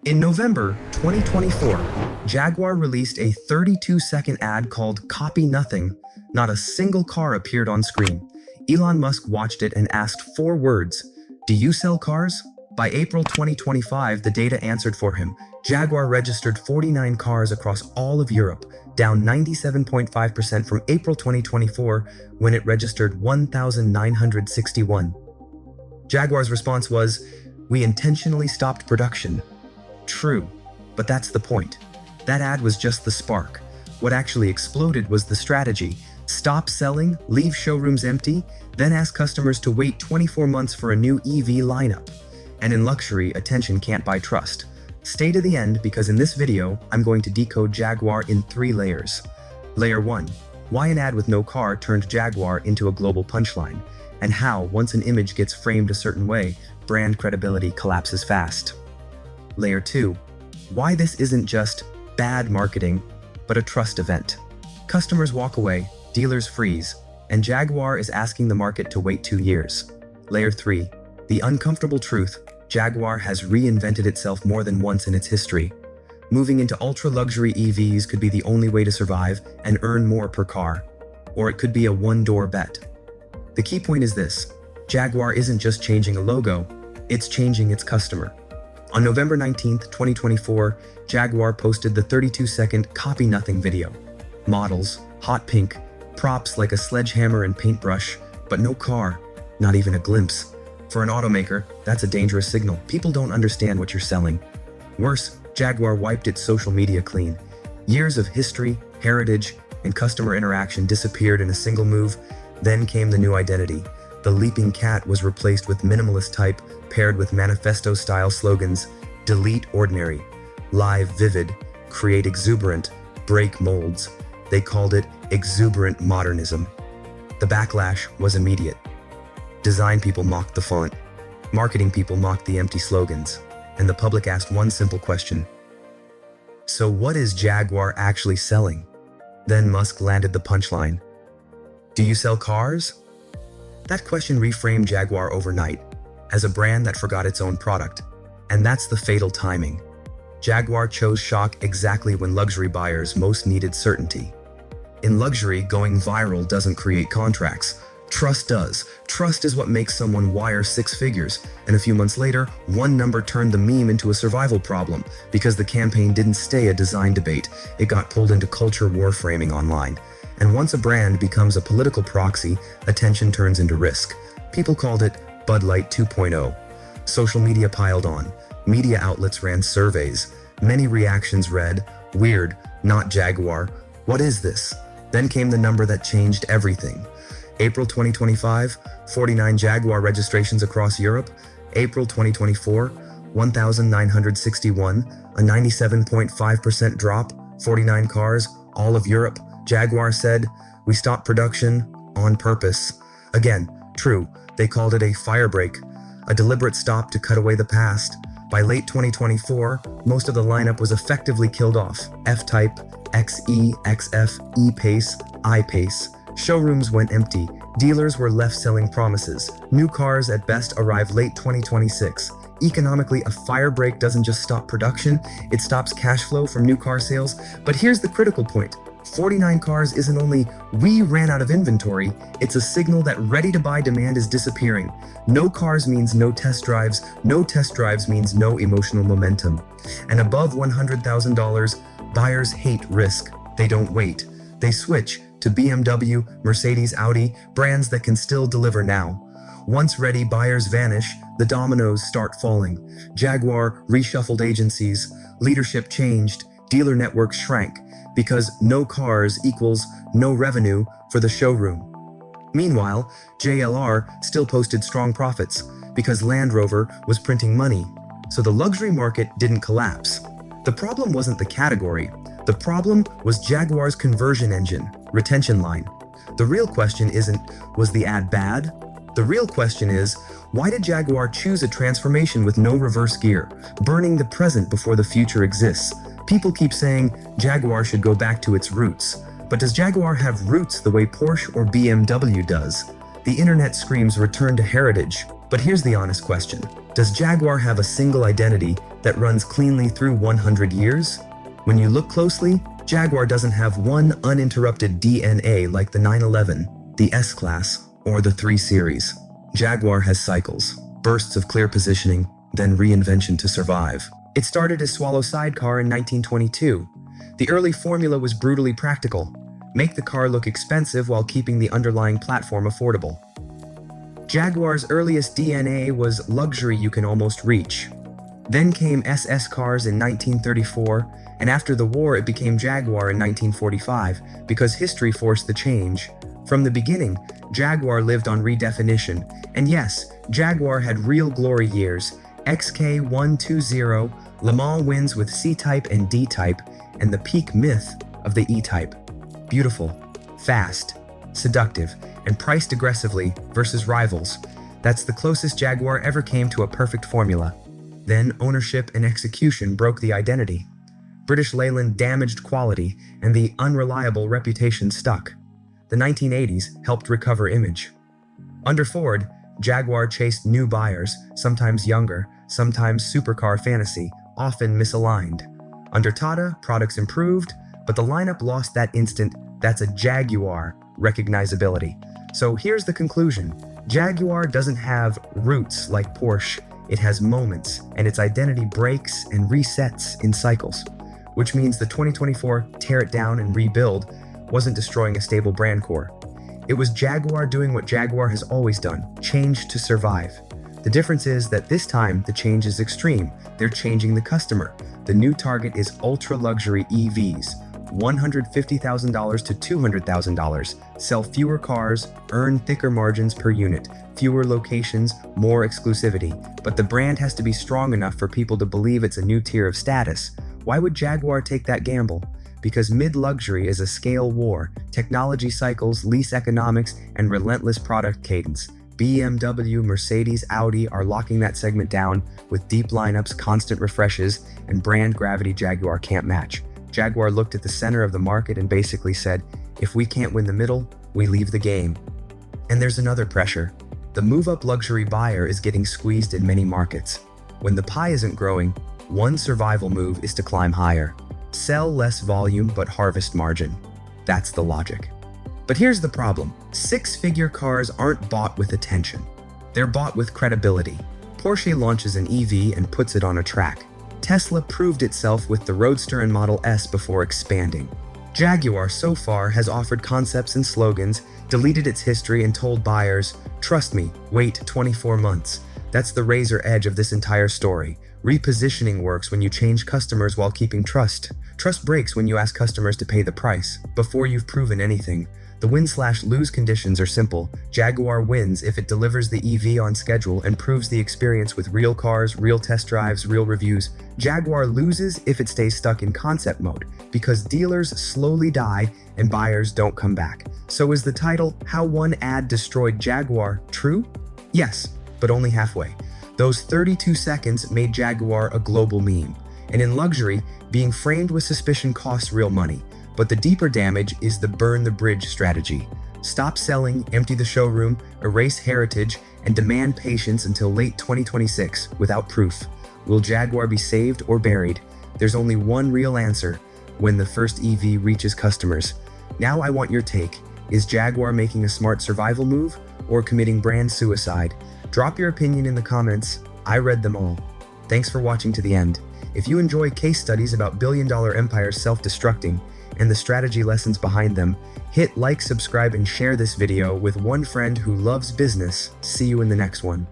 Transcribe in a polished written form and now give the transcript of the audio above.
In November 2024, Jaguar released a 32-second ad called Copy Nothing. Not a single car appeared on screen. Elon Musk watched it and asked 4 words, "Do you sell cars?" By April 2025, the data answered for him. Jaguar registered 49 cars across all of Europe, down 97.5% from April 2024, when it registered 1,961. Jaguar's response was, "We intentionally stopped production." True, but that's the point. That ad was just the spark. What actually exploded was the strategy. Stop selling, leave showrooms empty, then ask customers to wait 24 months for a new EV lineup. And in luxury, attention can't buy trust. Stay to the end because in this video, I'm going to decode Jaguar in 3 layers. Layer 1. Why an ad with no car turned Jaguar into a global punchline, and how, once an image gets framed a certain way, brand credibility collapses fast. Layer 2. Why this isn't just bad marketing, but a trust event. Customers walk away, dealers freeze, and Jaguar is asking the market to wait 2 years. Layer 3. The uncomfortable truth: Jaguar has reinvented itself more than once in its history. Moving into ultra-luxury EVs could be the only way to survive and earn more per car. Or it could be a one-door bet. The key point is this: Jaguar isn't just changing a logo, it's changing its customer. On November 19, 2024, Jaguar posted the 32-second Copy Nothing video. Models, hot pink, props like a sledgehammer and paintbrush, but no car, not even a glimpse. For an automaker, that's a dangerous signal. People don't understand what you're selling. Worse, Jaguar wiped its social media clean. Years of history, heritage, and customer interaction disappeared in a single move. Then came the new identity. The leaping cat was replaced with minimalist type, paired with manifesto-style slogans: delete ordinary, live vivid, create exuberant, break molds. They called it exuberant modernism. The backlash was immediate. Design people mocked the font, marketing people mocked the empty slogans, and the public asked one simple question: so what is Jaguar actually selling? Then Musk landed the punchline: do you sell cars? That question reframed Jaguar overnight, as a brand that forgot its own product. And that's the fatal timing. Jaguar chose shock exactly when luxury buyers most needed certainty. In luxury, going viral doesn't create contracts. Trust does. Trust is what makes someone wire 6 figures, and a few months later, one number turned the meme into a survival problem because the campaign didn't stay a design debate. It got pulled into culture war framing online. And once a brand becomes a political proxy, attention turns into risk. People called it Bud Light 2.0. Social media piled on. Media outlets ran surveys. Many reactions read, "Weird, not Jaguar. What is this?" Then came the number that changed everything. April 2025, 49 Jaguar registrations across Europe. April 2024, 1,961, a 97.5% drop, 49 cars, all of Europe. Jaguar said, "We stopped production on purpose." Again, true, they called it a firebreak, a deliberate stop to cut away the past. By late 2024, most of the lineup was effectively killed off. F-Type, XE, XF, E-Pace, I-Pace. Showrooms went empty. Dealers were left selling promises. New cars at best arrived late 2026. Economically, a firebreak doesn't just stop production, it stops cash flow from new car sales. But here's the critical point. 49 cars isn't only "we ran out of inventory," it's a signal that ready-to-buy demand is disappearing. No cars means no test drives. No test drives means no emotional momentum. And above $100,000, buyers hate risk. They don't wait. They switch to BMW, Mercedes, Audi, brands that can still deliver now. Once ready, buyers vanish, the dominoes start falling. Jaguar reshuffled agencies, leadership changed, dealer networks shrank, because no cars equals no revenue for the showroom. Meanwhile, JLR still posted strong profits, because Land Rover was printing money. So the luxury market didn't collapse. The problem wasn't the category. The problem was Jaguar's conversion engine, retention line. The real question isn't, was the ad bad? The real question is, why did Jaguar choose a transformation with no reverse gear, burning the present before the future exists? People keep saying Jaguar should go back to its roots. But does Jaguar have roots the way Porsche or BMW does? The internet screams return to heritage. But here's the honest question. Does Jaguar have a single identity that runs cleanly through 100 years? When you look closely, Jaguar doesn't have one uninterrupted DNA like the 911, the S-Class, or the 3 Series. Jaguar has cycles, bursts of clear positioning, then reinvention to survive. It started as Swallow Sidecar in 1922. The early formula was brutally practical. Make the car look expensive while keeping the underlying platform affordable. Jaguar's earliest DNA was luxury you can almost reach. Then came SS cars in 1934, and after the war it became Jaguar in 1945 because history forced the change. From the beginning, Jaguar lived on redefinition, and yes, Jaguar had real glory years. XK120, Le Mans wins with C-Type and D-Type, and the peak myth of the E-Type. Beautiful, fast, seductive, and priced aggressively versus rivals. That's the closest Jaguar ever came to a perfect formula. Then ownership and execution broke the identity. British Leyland damaged quality, and the unreliable reputation stuck. The 1980s helped recover image. Under Ford, Jaguar chased new buyers, sometimes younger, sometimes supercar fantasy, often misaligned. Under Tata, products improved, but the lineup lost that instant "that's a Jaguar" recognizability. So here's the conclusion. Jaguar doesn't have roots like Porsche. It has moments, and its identity breaks and resets in cycles. Which means the 2024 tear it down and rebuild wasn't destroying a stable brand core. It was Jaguar doing what Jaguar has always done, change to survive. The difference is that this time the change is extreme. They're changing the customer. The new target is ultra-luxury EVs, $150,000 to $200,000, sell fewer cars, earn thicker margins per unit, fewer locations, more exclusivity. But the brand has to be strong enough for people to believe it's a new tier of status. Why would Jaguar take that gamble? Because mid-luxury is a scale war, technology cycles, lease economics, and relentless product cadence. BMW, Mercedes, Audi are locking that segment down with deep lineups, constant refreshes, and brand gravity Jaguar can't match. Jaguar looked at the center of the market and basically said, if we can't win the middle, we leave the game. And there's another pressure. The move-up luxury buyer is getting squeezed in many markets. When the pie isn't growing, one survival move is to climb higher. Sell less volume but harvest margin. That's the logic. But here's the problem. Six-figure cars aren't bought with attention. They're bought with credibility. Porsche launches an EV and puts it on a track. Tesla proved itself with the Roadster and Model S before expanding. Jaguar so far has offered concepts and slogans, deleted its history and told buyers, trust me, wait 24 months. That's the razor edge of this entire story. Repositioning works when you change customers while keeping trust. Trust breaks when you ask customers to pay the price before you've proven anything. The win/lose conditions are simple. Jaguar wins if it delivers the EV on schedule and proves the experience with real cars, real test drives, real reviews. Jaguar loses if it stays stuck in concept mode, because dealers slowly die and buyers don't come back. So is the title, How One Ad Destroyed Jaguar, true? Yes, but only halfway. Those 32 seconds made Jaguar a global meme. And in luxury, being framed with suspicion costs real money. But the deeper damage is the burn the bridge strategy. Stop selling, empty the showroom, erase heritage, and demand patience until late 2026 without proof. Will Jaguar be saved or buried? There's only one real answer: when the first EV reaches customers. Now I want your take. Is Jaguar making a smart survival move or committing brand suicide? Drop your opinion in the comments. I read them all. Thanks for watching to the end. If you enjoy case studies about billion-dollar empires self-destructing and the strategy lessons behind them, hit like, subscribe, and share this video with one friend who loves business. See you in the next one.